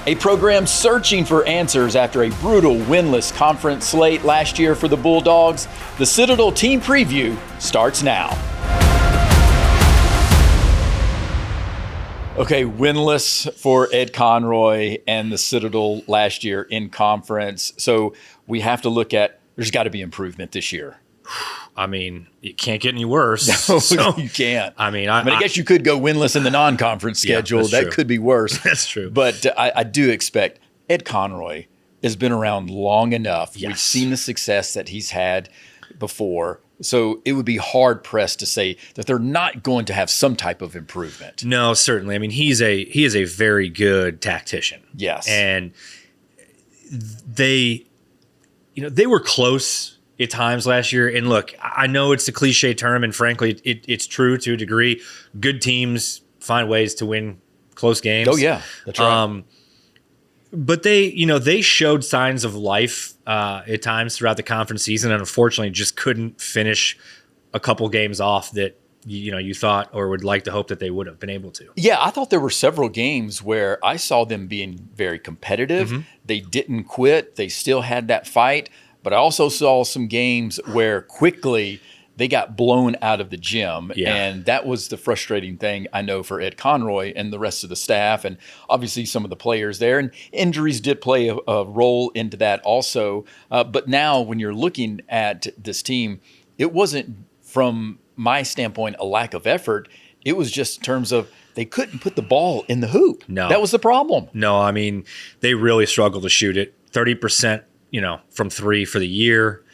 A program searching for answers after a brutal winless conference slate last year for the Bulldogs. The Citadel team preview starts now. Okay, winless for Ed Conroy and the Citadel last year in conference. So we have to look at, there's got to be improvement this year. I mean, it can't get any worse. No, so, you can't. I guess you could go winless in the non-conference schedule. Yeah, that could be worse. That's true. But I do expect Ed Conroy has been around long enough. Yes. We've seen the success that he's had before. So it would be hard pressed to say that they're not going to have some type of improvement. No, certainly. I mean, he is a very good tactician. Yes. And they were close at times last year. And look, I know it's a cliche term, and frankly, it's true to a degree. Good teams find ways to win close games. Oh, yeah. That's right. But they showed signs of life at times throughout the conference season, and unfortunately just couldn't finish a couple games off that you thought or would like to hope that they would have been able to. Yeah, I thought there were several games where I saw them being very competitive. Mm-hmm. They didn't quit. They still had that fight. But I also saw some games where quickly they got blown out of the gym. Yeah. And that was the frustrating thing, I know, for Ed Conroy and the rest of the staff and obviously some of the players there. And injuries did play a role into that also. But now when you're looking at this team, it wasn't, from my standpoint, a lack of effort. It was just in terms of they couldn't put the ball in the hoop. No. That was the problem. No, I mean, they really struggled to shoot it. 30%, from three for the year.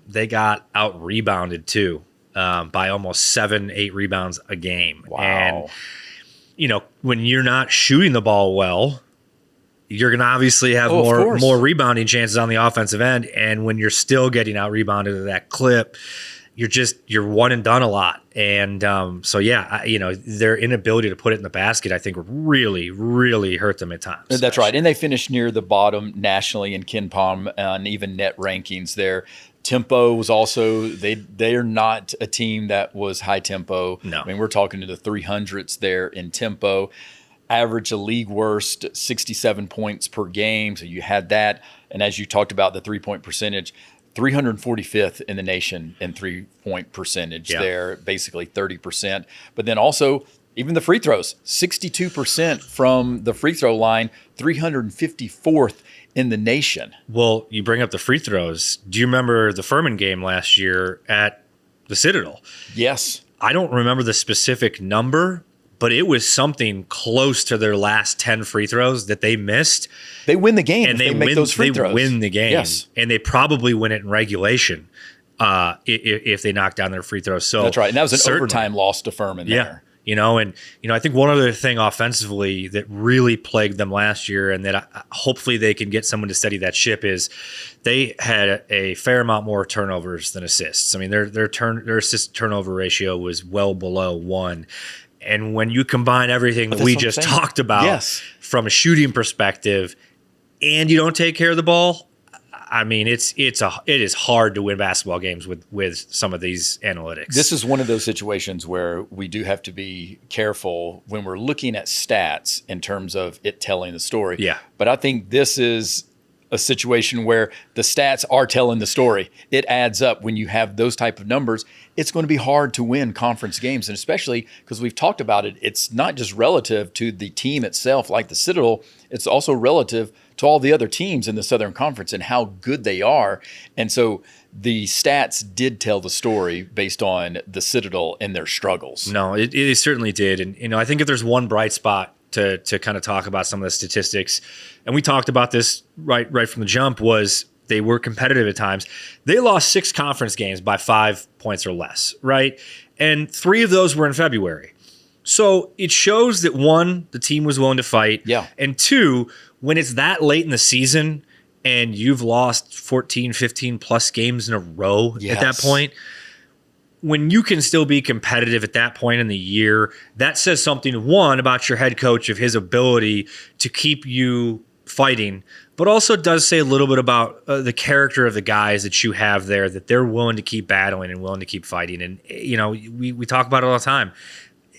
They got out rebounded too by almost 7-8 rebounds a game. Wow. And, when you're not shooting the ball well, you're going to obviously have more rebounding chances on the offensive end. And when you're still getting out rebounded at that clip, you're one and done a lot. And their inability to put it in the basket, I think, really, really hurt them at times. That's right. And they finished near the bottom nationally in KenPom and even net rankings there. Tempo was also, they are not a team that was high tempo. No. I mean, we're talking to the 300s there in tempo. Average a league worst 67 points per game. So you had that. And as you talked about the 3-point percentage, 345th in the nation in 3-point percentage there, basically 30%. But then also even the free throws, 62% from the free throw line, 354th in the nation. Well, you bring up the free throws. Do you remember the Furman game last year at the Citadel? Yes. I don't remember the specific number, but it was something close to their last 10 free throws that they missed. They win the game and if they make those free throws. They win the game. Yes. And they probably win it in regulation if they knock down their free throws. So that's right. And that was an overtime loss to Furman there. I think one other thing offensively that really plagued them last year, and that hopefully they can get someone to steady that ship, is they had a fair amount more turnovers than assists. I mean, their assist turnover ratio was well below 1. And when you combine everything that we just talked about from a shooting perspective, and you don't take care of the ball, I mean, it is hard to win basketball games with some of these analytics. This is one of those situations where we do have to be careful when we're looking at stats in terms of it telling the story. Yeah. But I think this is a situation where the stats are telling the story. It adds up when you have those type of numbers. It's going to be hard to win conference games, and especially because we've talked about it, it's not just relative to the team itself like the Citadel, it's also relative to all the other teams in the Southern Conference and how good they are. And so the stats did tell the story based on the Citadel and their struggles. No, it certainly did. And I think if there's one bright spot to kind of talk about some of the statistics, and we talked about this right from the jump, was they were competitive at times. They lost 6 conference games by 5 points or less, right? And 3 of those were in February. So it shows that, 1, the team was willing to fight. Yeah. And 2, when it's that late in the season and you've lost 14, 15 plus games in a row at that point, when you can still be competitive at that point in the year, that says something, 1, about your head coach, of his ability to keep you fighting, but also does say a little bit about the character of the guys that you have there, that they're willing to keep battling and willing to keep fighting. And, we talk about it all the time.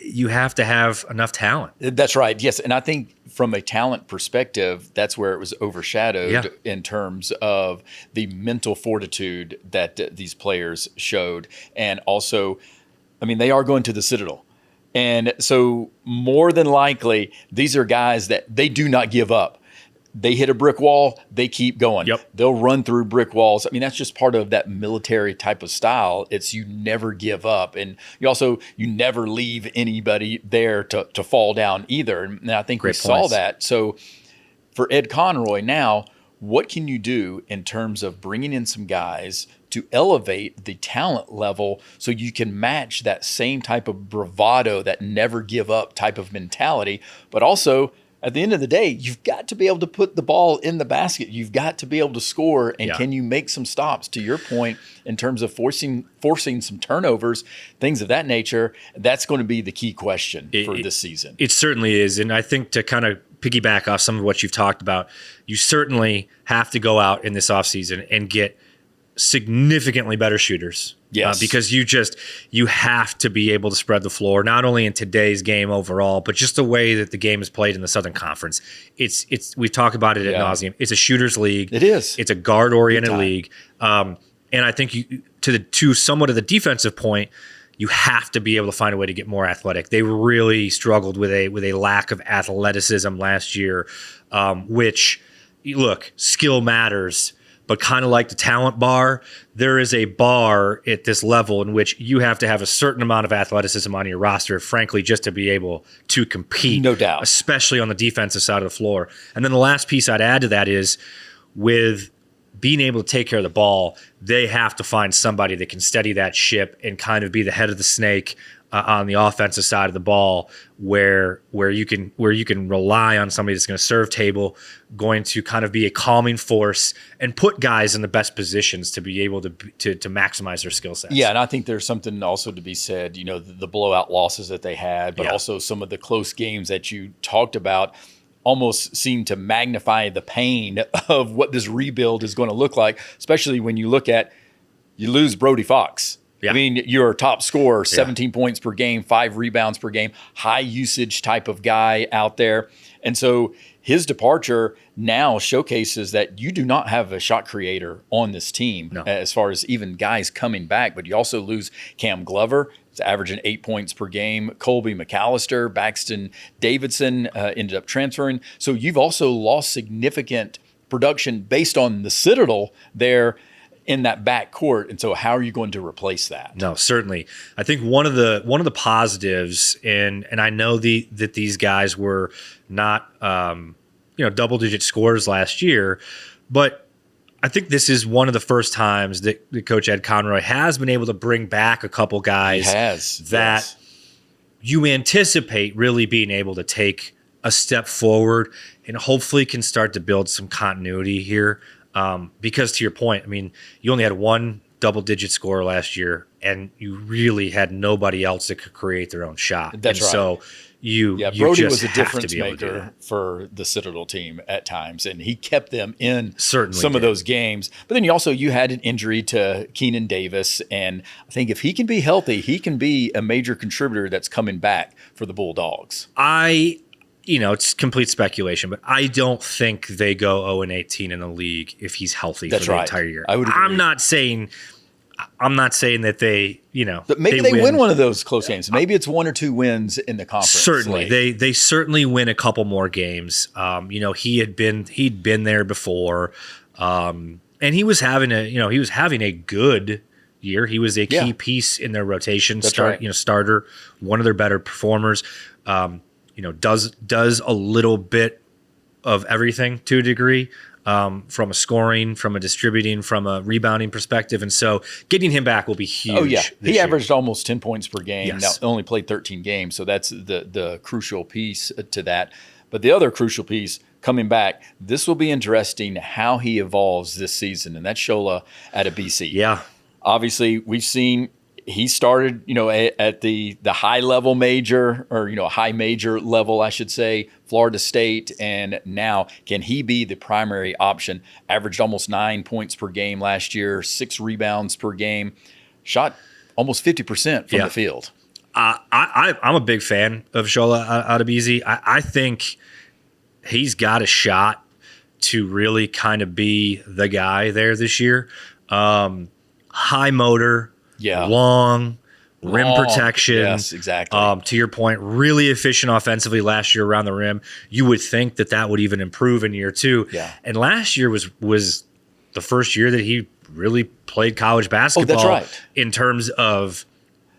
You have to have enough talent. That's right. Yes. And I think from a talent perspective, that's where it was overshadowed Yeah. in terms of the mental fortitude that these players showed. And also, I mean, they are going to the Citadel. And so more than likely, these are guys that they do not give up. They hit a brick wall, they keep going. Yep. They'll run through brick walls. I mean, that's just part of that military type of style. It's you never give up. And you never leave anybody there to fall down either. And I think we saw that. So for Ed Conroy now, what can you do in terms of bringing in some guys to elevate the talent level so you can match that same type of bravado, that never give up type of mentality, but also at the end of the day, you've got to be able to put the ball in the basket. You've got to be able to score. And can you make some stops, to your point, in terms of forcing some turnovers, things of that nature? That's going to be the key question for this season. It certainly is. And I think to kind of piggyback off some of what you've talked about, you certainly have to go out in this offseason and get significantly better shooters. Yes. Because you have to be able to spread the floor, not only in today's game overall, but just the way that the game is played in the Southern Conference. We've talked about it ad nauseum. It's a shooters league. It is. It's a guard oriented league. And I think to somewhat of the defensive point, you have to be able to find a way to get more athletic. They really struggled with a lack of athleticism last year, which, look, skill matters. But kind of like the talent bar, there is a bar at this level in which you have to have a certain amount of athleticism on your roster, frankly, just to be able to compete. No doubt. Especially on the defensive side of the floor. And then the last piece I'd add to that is with being able to take care of the ball, they have to find somebody that can steady that ship and kind of be the head of the snake on the offensive side of the ball, where you can rely on somebody that's going to serve table, going to kind of be a calming force and put guys in the best positions to be able to maximize their skill sets. Yeah, and I think there's something also to be said, the blowout losses that they had, but also some of the close games that you talked about almost seem to magnify the pain of what this rebuild is going to look like, especially when you lose Brody Fox. Yeah. I mean, you're a top scorer, 17 points per game, 5 rebounds per game, high usage type of guy out there. And so his departure now showcases that you do not have a shot creator on this team as far as even guys coming back. But you also lose Cam Glover. It's averaging 8 points per game. Colby McAllister, Baxton Davidson ended up transferring. So you've also lost significant production based on the Citadel there in that back court. And so how are you going to replace that? No, certainly. I think one of the positives, and I know that these guys were not double-digit scorers last year, but I think this is one of the first times that Coach Ed Conroy has been able to bring back a couple guys that you anticipate really being able to take a step forward and hopefully can start to build some continuity here. Because to your point, I mean, you only had one double-digit scorer last year, and you really had nobody else that could create their own shot. That's right. So Brody just was a have difference to be able to do maker that. for the Citadel team at times, and he kept them in Certainly some of did. those games. But then you had an injury to Keenan Davis, and I think if he can be healthy, he can be a major contributor that's coming back for the Bulldogs. It's complete speculation, but I don't think they go 0-18 in the league if he's healthy for the entire year. I would agree. I'm not saying that they, But maybe they win one of those close games. Maybe it's 1 or 2 wins in the conference. Certainly, they certainly win a couple more games. He'd been there before, and he was having a good year. He was a key piece in their rotation. Starter, one of their better performers. Does a little bit of everything to a degree, from a scoring, from a distributing, from a rebounding perspective. And so getting him back will be huge. Oh, yeah. He year. averaged almost 10 points per game. Yes. Now, only played 13 games, so that's the crucial piece to that. But the other crucial piece, coming back, this will be interesting how he evolves this season, and that's Shola at a BC. Yeah. Obviously, we've seen he started, at the high level major, or high major level, I should say, Florida State, and now can he be the primary option? Averaged almost 9 points per game last year, 6 rebounds per game, shot almost 50% from the field. I'm a big fan of Shola Adebisi. I think he's got a shot to really kind of be the guy there this year. High motor, long rim protection. Yes, exactly. To your point, really efficient offensively last year around the rim. You would think that would even improve in year 2. Yeah. And last year was the first year that he really played college basketball. That's right. In terms of,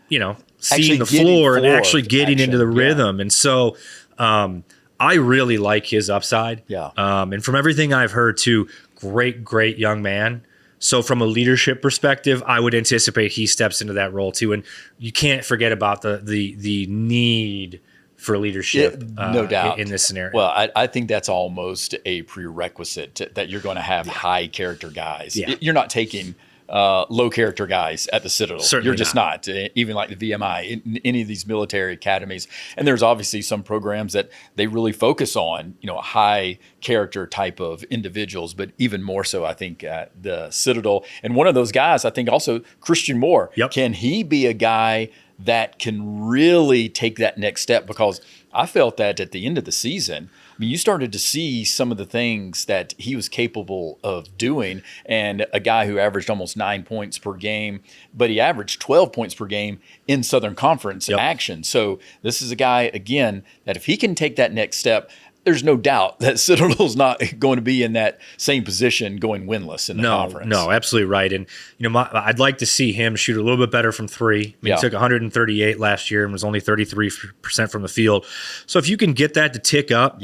seeing Actually the floor and actually to getting action. into the rhythm. And so I really like his upside. Yeah. And from everything I've heard too, great young man. So from a leadership perspective, I would anticipate he steps into that role too. And you can't forget about the need for leadership, no doubt, in this scenario. Well, I think that's almost a prerequisite that you're going to have high character guys. Yeah. You're not taking low character guys at the Citadel. Certainly You're just not. Even like the VMI, in any of these military academies. And there's obviously some programs that they really focus on, a high character type of individuals, but even more so, I think, at the Citadel. And one of those guys, I think also Christian Moore. Yep. Can he be a guy that can really take that next step? Because I felt that at the end of the season, you started to see some of the things that he was capable of doing. And a guy who averaged almost 9 points per game, but he averaged 12 points per game in Southern Conference action. So this is a guy, again, that if he can take that next step, there's no doubt that Citadel's not going to be in that same position going winless in the conference. No, absolutely right. And, I'd like to see him shoot a little bit better from three. He took 138 last year and was only 33% from the field. So if you can get that to tick up,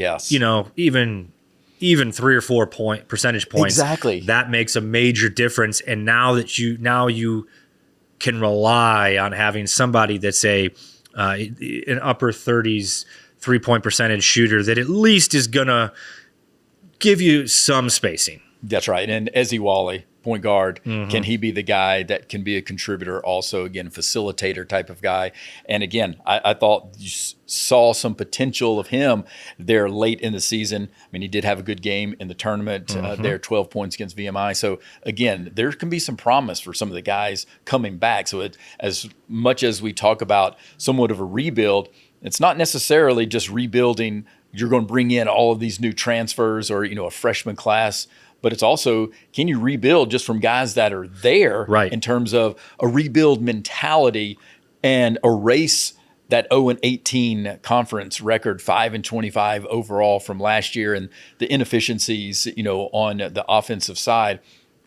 even 3 or 4 percentage points, exactly, that makes a major difference. And now you can rely on having somebody that's an upper 30s 3-point percentage shooter that at least is going to give you some spacing. That's right. And Ezzy Wally, point guard, can he be the guy that can be a contributor also, again, facilitator type of guy? And again, I thought you saw some potential of him there late in the season. I mean, he did have a good game in the tournament there, 12 points against VMI. So again, there can be some promise for some of the guys coming back. So as much as we talk about somewhat of a rebuild, it's not necessarily just rebuilding. You're going to bring in all of these new transfers or, a freshman class, but it's also, can you rebuild just from guys that are there in terms of a rebuild mentality and erase that 0-18 conference record, 5-25 overall from last year and the inefficiencies, on the offensive side.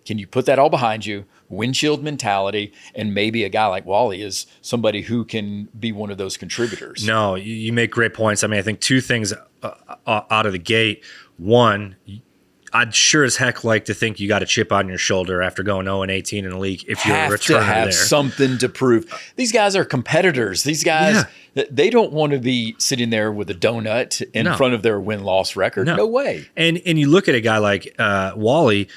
Can you put that all behind you? Windshield mentality, and maybe a guy like Wally is somebody who can be one of those contributors. No, you make great points. I mean, I think two things out of the gate. One, I'd sure as heck like to think you got a chip on your shoulder after going 0-18 in the league if you're a returner there. Have something to prove. These guys are competitors. These guys, they don't want to be sitting there with a donut in front of their win-loss record. No way. And you look at a guy like Wally,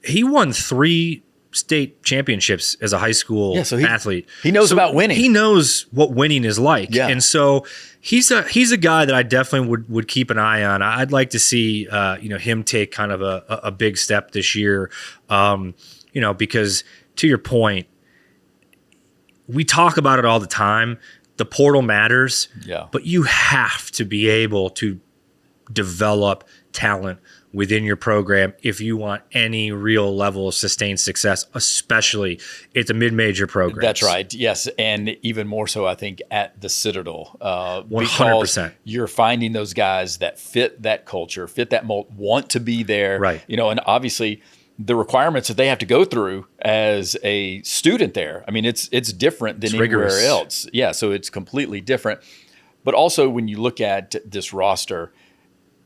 he won 3 state championships as a high school athlete. He knows about winning. He knows what winning is like. Yeah. And so he's a guy that I definitely would keep an eye on. I'd like to see him take kind of a big step this year. Because to your point, we talk about it all the time. The portal matters. Yeah. But you have to be able to develop talent within your program if you want any real level of sustained success, especially at the mid-major program. That's right. Yes. And even more so, I think, at the Citadel. 100%. You're finding those guys that fit that culture, fit that mold, want to be there. Right. And obviously the requirements that they have to go through as a student there. I mean, it's different than anywhere else. Yeah. So it's completely different. But also when you look at this roster,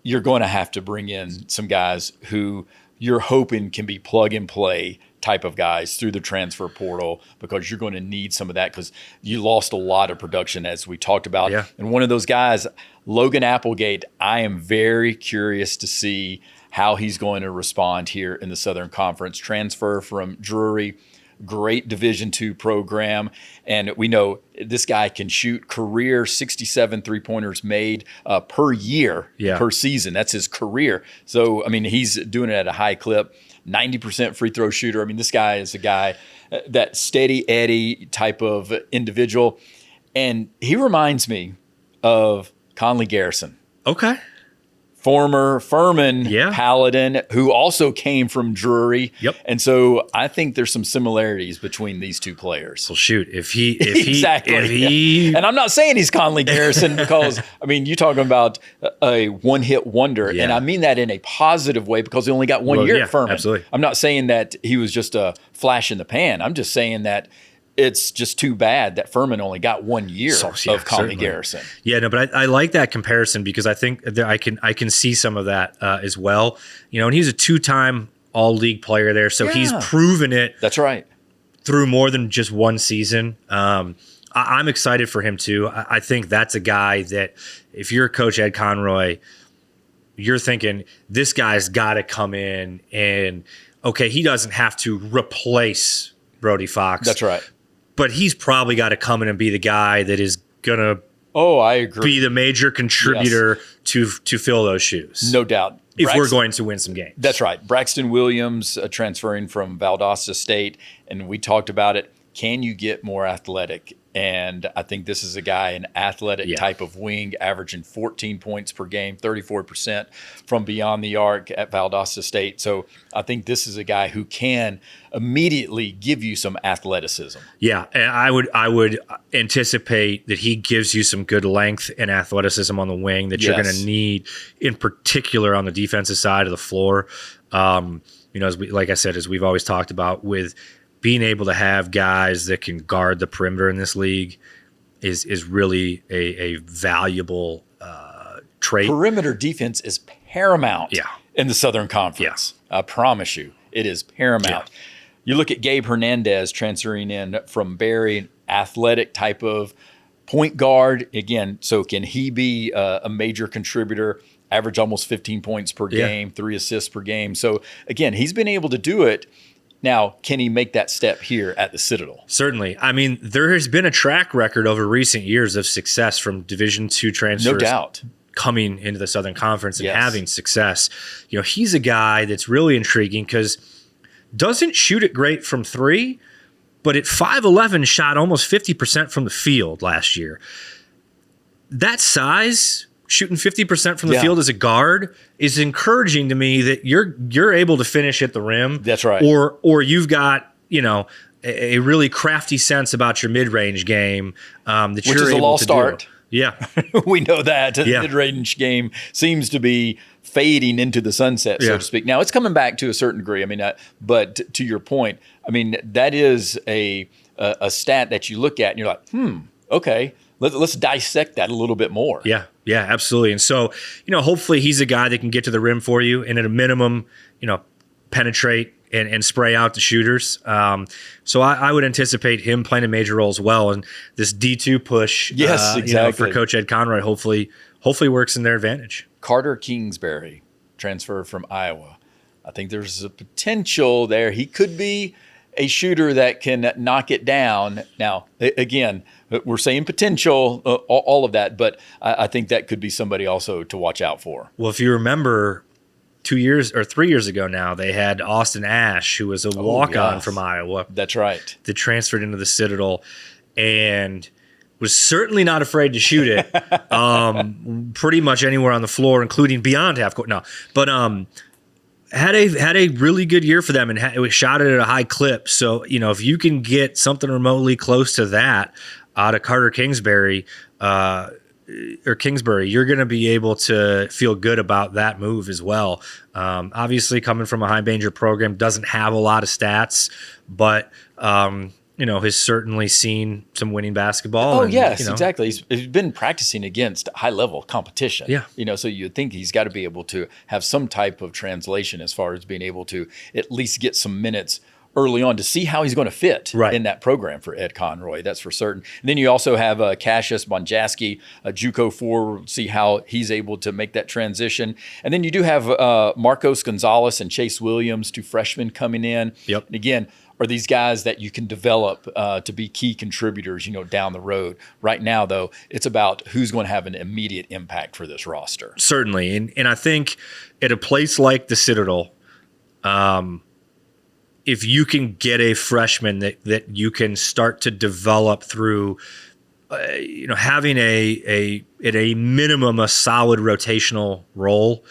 you're going to have to bring in some guys who you're hoping can be plug and play type of guys through the transfer portal, because you're going to need some of that because you lost a lot of production as we talked about. Yeah. And one of those guys, Logan Applegate, I am very curious to see how he's going to respond here in the Southern Conference. Transfer from Drury, great Division II program. And we know this guy can shoot career 67 three-pointers made per year, per season. That's his career. So, I mean, he's doing it at a high clip, 90% free throw shooter. I mean, this guy is a guy, that steady Eddie type of individual. And he reminds me of Conley Garrison. Okay. former Furman Yeah. Paladin, who also came from Drury. Yep. And so I think there's some similarities between these two players. Well, shoot, if he And I'm not saying he's Conley Garrison because, I mean, you're talking about a one-hit wonder. Yeah. And I mean that in a positive way because he only got one year at Furman. Absolutely. I'm not saying that he was just a flash in the pan. I'm just saying that it's just too bad that Furman only got 1 year of Conley certainly. Garrison. Yeah, no, but I like that comparison because I think that I can see some of that as well. You know, and he's a 2-time all-league player there, so he's proven it. That's right. Through more than just one season. I'm excited for him too. I think that's a guy that if you're Coach Ed Conroy, you're thinking this guy's got to come in and, okay, he doesn't have to replace Brody Fox. That's right. But he's probably got to come in and be the guy that is going to I agree. be the major contributor to fill those shoes. No doubt. If we're going to win some games. That's right. Braxton Williams transferring from Valdosta State, and we talked about it. Can you get more athletic? And I think this is a guy, an athletic type of wing, averaging 14 points per game, 34% from beyond the arc at Valdosta State. So I think this is a guy who can immediately give you some athleticism. Yeah, and I would anticipate that he gives you some good length and athleticism on the wing that you're going to need, in particular on the defensive side of the floor. As we've always talked about, with being able to have guys that can guard the perimeter in this league is really a valuable trait. Perimeter defense is paramount in the Southern Conference. Yeah. I promise you, it is paramount. Yeah. You look at Gabe Hernandez transferring in from Barry, athletic type of point guard. Again, so can he be a major contributor? Average almost 15 points per game, 3 assists per game. So again, he's been able to do it. Now, can he make that step here at the Citadel? Certainly. I mean, there has been a track record over recent years of success from Division II transfers. No doubt. Coming into the Southern Conference and having success. You know, he's a guy that's really intriguing because doesn't shoot it great from 3, but at 5'11", shot almost 50% from the field last year. That size, shooting 50% from the field as a guard, is encouraging to me that you're able to finish at the rim. That's right. Or you've got, a really crafty sense about your mid-range game that you're able to do. Which is a lost art. Yeah. We know that. The mid-range game seems to be fading into the sunset, so to speak. Now, it's coming back to a certain degree. I mean, but to your point, I mean, that is a stat that you look at and you're like, okay, let's dissect that a little bit more. Yeah, absolutely. And so, hopefully he's a guy that can get to the rim for you and at a minimum, penetrate and spray out the shooters. So I would anticipate him playing a major role as well. And this D2 push for Coach Ed Conroy hopefully works in their advantage. Carter Kingsbury, transfer from Iowa. I think there's a potential there. He could be a shooter that can knock it down. Now, again, we're saying potential, all of that, but I think that could be somebody also to watch out for. Well, if you remember 2 years or 3 years ago now, they had Austin Ash, who was a walk-on from Iowa. That's right. That transferred into the Citadel and was certainly not afraid to shoot it pretty much anywhere on the floor, including beyond half court. No, but had a really good year for them and it was shot it at a high clip. So, if you can get something remotely close to that out of Carter Kingsbury, you're going to be able to feel good about that move as well. Obviously, coming from a high danger program, doesn't have a lot of stats, but has certainly seen some winning basketball. Oh, yes, exactly. He's been practicing against high-level competition. Yeah. So you'd think he's got to be able to have some type of translation as far as being able to at least get some minutes early on to see how he's going to fit in that program for Ed Conroy. That's for certain. And then you also have Cassius Bonjaski, a JUCO forward, see how he's able to make that transition. And then you do have Marcos Gonzalez and Chase Williams, 2 freshmen coming in. Yep. And again, are these guys that you can develop to be key contributors, down the road. Right now, though, it's about who's going to have an immediate impact for this roster. Certainly. And I think at a place like the Citadel, if you can get a freshman that you can start to develop through having at a minimum a solid rotational role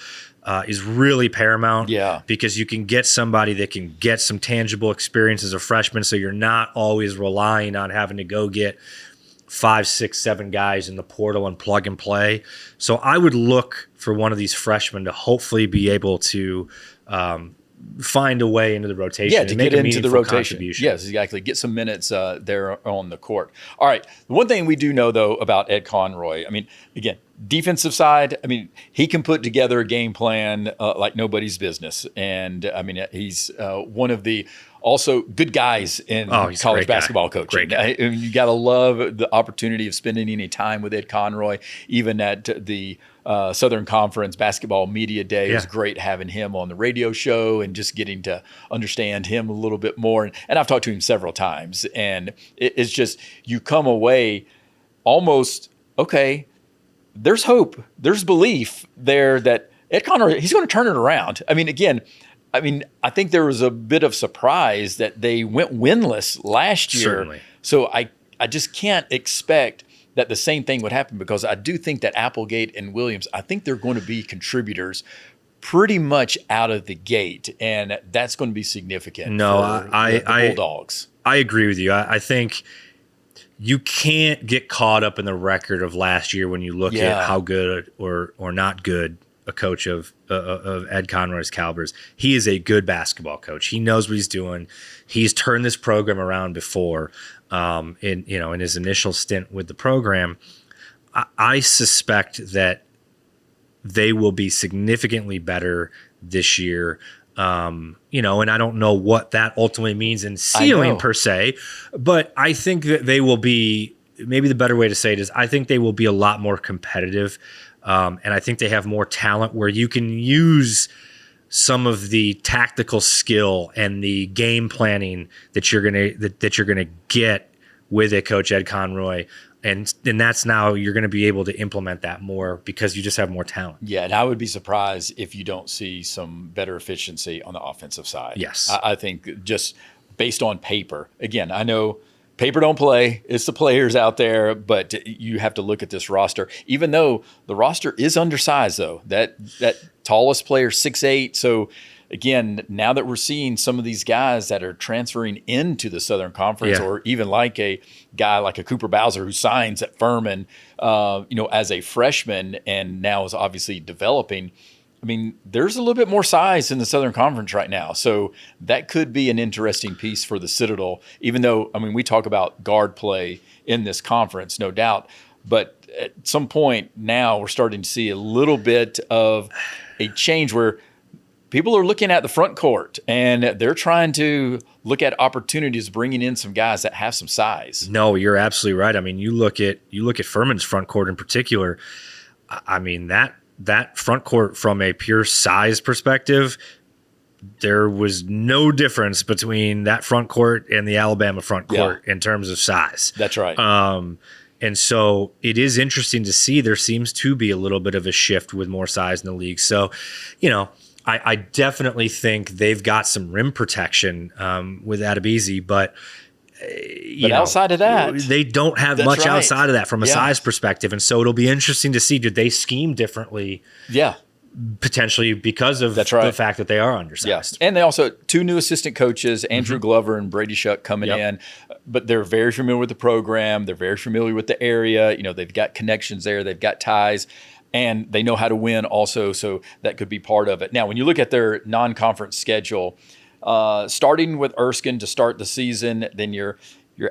is really paramount. Yeah. Because you can get somebody that can get some tangible experience as a freshman, so you're not always relying on having to go get 5, 6, 7 guys in the portal and plug and play. So I would look for one of these freshmen to hopefully be able to find a way into the rotation. Yeah, to get into the rotation. Yes, exactly. Get some minutes there on the court. All right. The one thing we do know, though, about Ed Conroy, I mean, again, defensive side, I mean, he can put together a game plan like nobody's business. And, I mean, he's one of the also good guys in college basketball coaching. You got to love the opportunity of spending any time with Ed Conroy, even at the Southern Conference Basketball Media Day. It was great having him on the radio show and just getting to understand him a little bit more. And I've talked to him several times. And it's just, you come away almost, okay, there's hope. There's belief there that Ed Conroy, he's going to turn it around. I mean, again, I think there was a bit of surprise that they went winless last year. Certainly. So I just can't expect that the same thing would happen, because I do think that Applegate and Williams, I think they're going to be contributors pretty much out of the gate, and that's going to be significant for the Bulldogs. I agree with you. I think you can't get caught up in the record of last year when you look at how good or not good a coach of Ed Conroy's calibers. He is a good basketball coach. He knows what he's doing. He's turned this program around before. In his initial stint with the program, I suspect that they will be significantly better this year. And I don't know what that ultimately means in ceiling per se, but I think that they will be, maybe the better way to say it is, I think they will be a lot more competitive. And I think they have more talent where you can use some of the tactical skill and the game planning that you're gonna get with a Coach Ed Conroy, and that's now you're going to be able to implement that more because you just have more talent. Yeah, and I would be surprised if you don't see some better efficiency on the offensive side. Yes, I think just based on paper. Again, I know paper don't play. It's the players out there, but you have to look at this roster. Even though the roster is undersized, though, that tallest player 6'8". So again, now that we're seeing some of these guys that are transferring into the Southern Conference, or even like a guy like a Cooper Bowser who signs at Furman, as a freshman and now is obviously developing. I mean, there's a little bit more size in the Southern Conference right now. So that could be an interesting piece for the Citadel, even though, we talk about guard play in this conference, no doubt. But at some point now we're starting to see a little bit of a change where people are looking at the front court and they're trying to look at opportunities, bringing in some guys that have some size. No, you're absolutely right. You look at Furman's front court in particular. That front court from a pure size perspective, there was no difference between that front court and the Alabama front court in terms of size. That's right. And so it is interesting to see there seems to be a little bit of a shift with more size in the league. So, I definitely think they've got some rim protection with Adebisi, but outside of that, they don't have much outside of that from a size perspective. And so it'll be interesting to see, did they scheme differently? Yeah. Potentially because of the fact that they are undersized. Yeah. And they also, 2 new assistant coaches, Andrew Glover and Brady Shuck coming in, but they're very familiar with the program. They're very familiar with the area. They've got connections there. They've got ties. And they know how to win also, so that could be part of it. Now, when you look at their non-conference schedule, starting with Erskine to start the season, then you're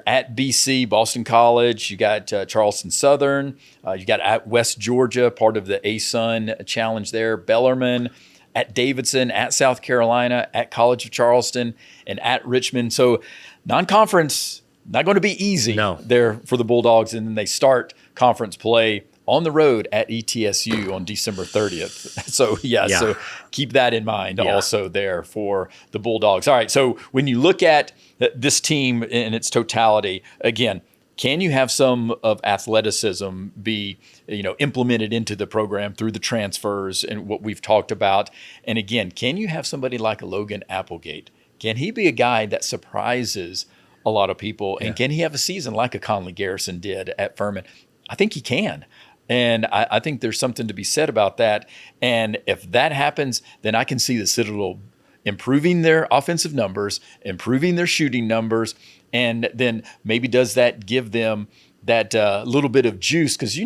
at BC, Boston College. You got Charleston Southern. You got at West Georgia, part of the ASUN challenge there. Bellarmine, at Davidson, at South Carolina, at College of Charleston, and at Richmond. So non-conference, not going to be easy there for the Bulldogs. And then they start conference play on the road at ETSU on December 30th. So, so keep that in mind also there for the Bulldogs. All right, so when you look at this team in its totality, again, can you have some of athleticism be, implemented into the program through the transfers and what we've talked about? And again, can you have somebody like a Logan Applegate? Can he be a guy that surprises a lot of people. And can he have a season like a Conley Garrison did at Furman? I think he can. And I think there's something to be said about that. And if that happens, then I can see the Citadel improving their offensive numbers, improving their shooting numbers, and then maybe does that give them that little bit of juice? Because,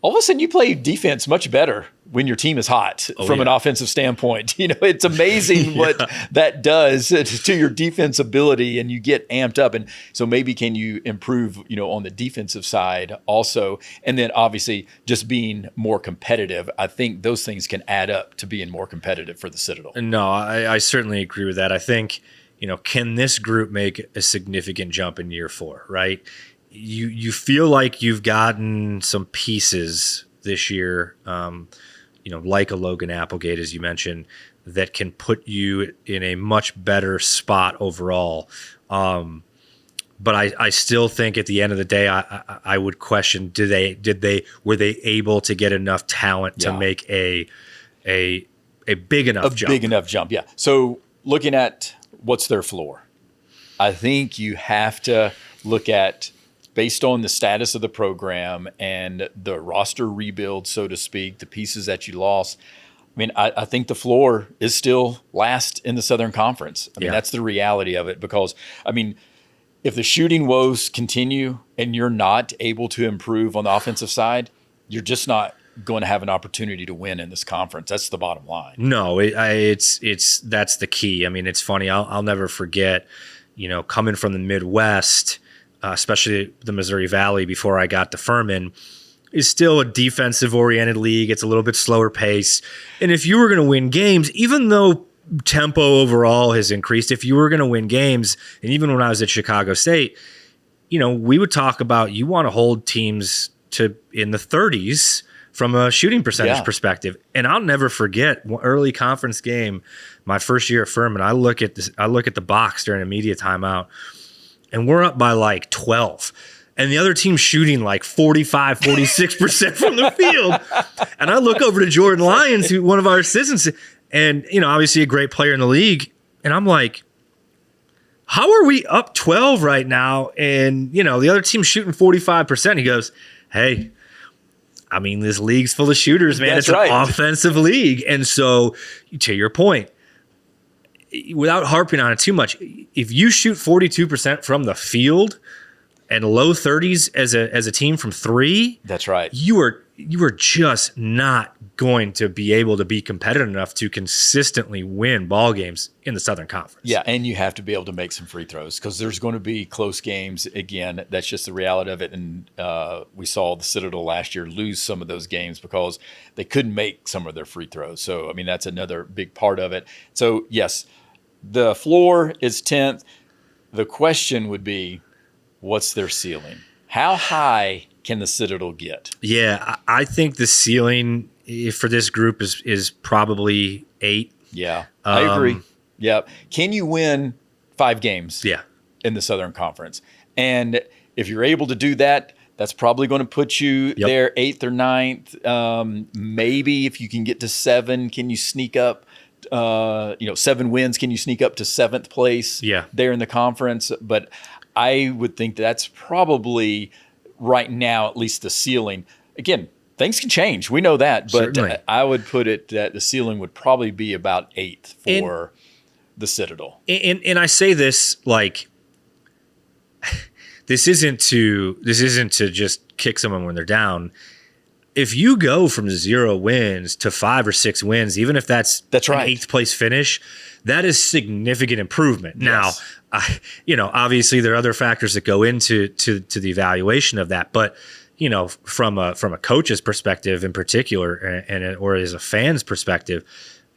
all of a sudden you play defense much better when your team is hot from an offensive standpoint. It's amazing what that does to your defense ability, and you get amped up. And so maybe can you improve, on the defensive side also? And then obviously just being more competitive. I think those things can add up to being more competitive for the Citadel. No, I certainly agree with that. I think, can this group make a significant jump in year 4, right? You feel like you've gotten some pieces this year, like a Logan Applegate, as you mentioned, that can put you in a much better spot overall. But I still think at the end of the day, I would question: were they able to get enough talent to make a big enough jump? Big enough jump, yeah. So looking at what's their floor, I think you have to look at, based on the status of the program and the roster rebuild, so to speak, the pieces that you lost. I think the floor is still last in the Southern Conference. That's the reality of it, because, if the shooting woes continue and you're not able to improve on the offensive side, you're just not going to have an opportunity to win in this conference. That's the bottom line. No, it's that's the key. It's funny. I'll never forget, coming from the Midwest, especially the Missouri Valley before I got to Furman, is still a defensive-oriented league. It's a little bit slower pace. And if you were going to win games, even though tempo overall has increased, if you were going to win games, and even when I was at Chicago State, we would talk about you want to hold teams to in the 30s from a shooting percentage perspective. And I'll never forget early conference game, my first year at Furman. I look at the box during a media timeout, and we're up by like 12. And the other team's shooting like 45, 46% from the field. And I look over to Jordan Lyons, who one of our assistants, and, obviously a great player in the league. And I'm like, how are we up 12 right now? And, the other team's shooting 45%. He goes, hey, this league's full of shooters, man. That's it's right. An offensive league. And so, to your point, without harping on it too much, if you shoot 42% from the field and low 30s as a team from 3, that's right. You are just not going to be able to be competitive enough to consistently win ball games in the Southern Conference. Yeah, and you have to be able to make some free throws, because there's going to be close games. Again, that's just the reality of it. And we saw the Citadel last year lose some of those games because they couldn't make some of their free throws. So, that's another big part of it. So, yes, the floor is 10th. The question would be, what's their ceiling? How high can the Citadel get? Yeah, I think the ceiling for this group is probably 8. Yeah, I agree. Yeah. Can you win 5 games in the Southern Conference? And if you're able to do that, that's probably going to put you there 8th or 9th. Maybe if you can get to 7, can you sneak up? 7 wins, can you sneak up to 7th place there in the conference? But I would think that's probably right now at least the ceiling. Again, things can change. We know that. But I would put it that the ceiling would probably be about 8th for the Citadel. And I say this like this isn't to just kick someone when they're down. If you go from 0 wins to 5 or 6 wins, even if that's right. an 8th place finish, that is significant improvement. Yes. Now, obviously there are other factors that go into the evaluation of that, but from a coach's perspective in particular, or as a fan's perspective,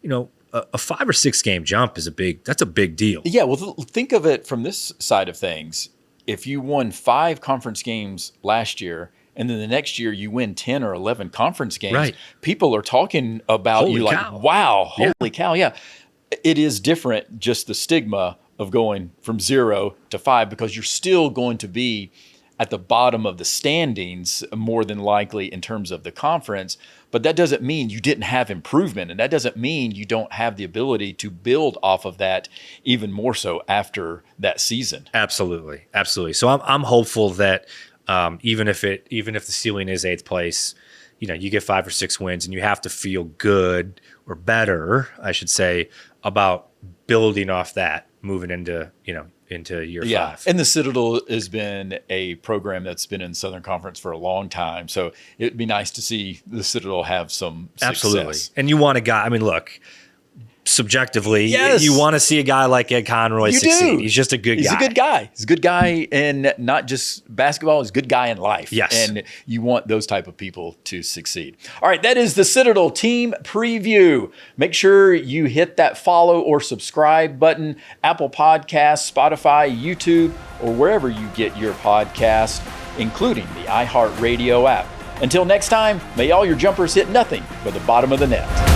a 5 or 6 game jump that's a big deal. Yeah, well, think of it from this side of things. If you won 5 conference games last year, and then the next year you win 10 or 11 conference games, right. People are talking about holy you cow. like, wow, holy cow. Yeah, it is different, just the stigma of going from 0 to 5, because you're still going to be at the bottom of the standings, more than likely in terms of the conference. But that doesn't mean you didn't have improvement. And that doesn't mean you don't have the ability to build off of that even more so after that season. Absolutely. Absolutely. So I'm hopeful that even if the ceiling is 8th place, you get 5 or 6 wins and you have to feel good or better, I should say, about building off that moving into year 5. And the Citadel has been a program that's been in Southern Conference for a long time. So it'd be nice to see the Citadel have some Absolutely. success. And you want a guy, look, subjectively, Yes. you want to see a guy like Ed Conroy succeed. He's just a good guy. He's a good guy. He's a good guy in not just basketball, he's a good guy in life. Yes. And you want those type of people to succeed. All right, that is the Citadel team preview. Make sure you hit that follow or subscribe button, Apple Podcasts, Spotify, YouTube, or wherever you get your podcast, including the iHeartRadio app. Until next time, may all your jumpers hit nothing but the bottom of the net.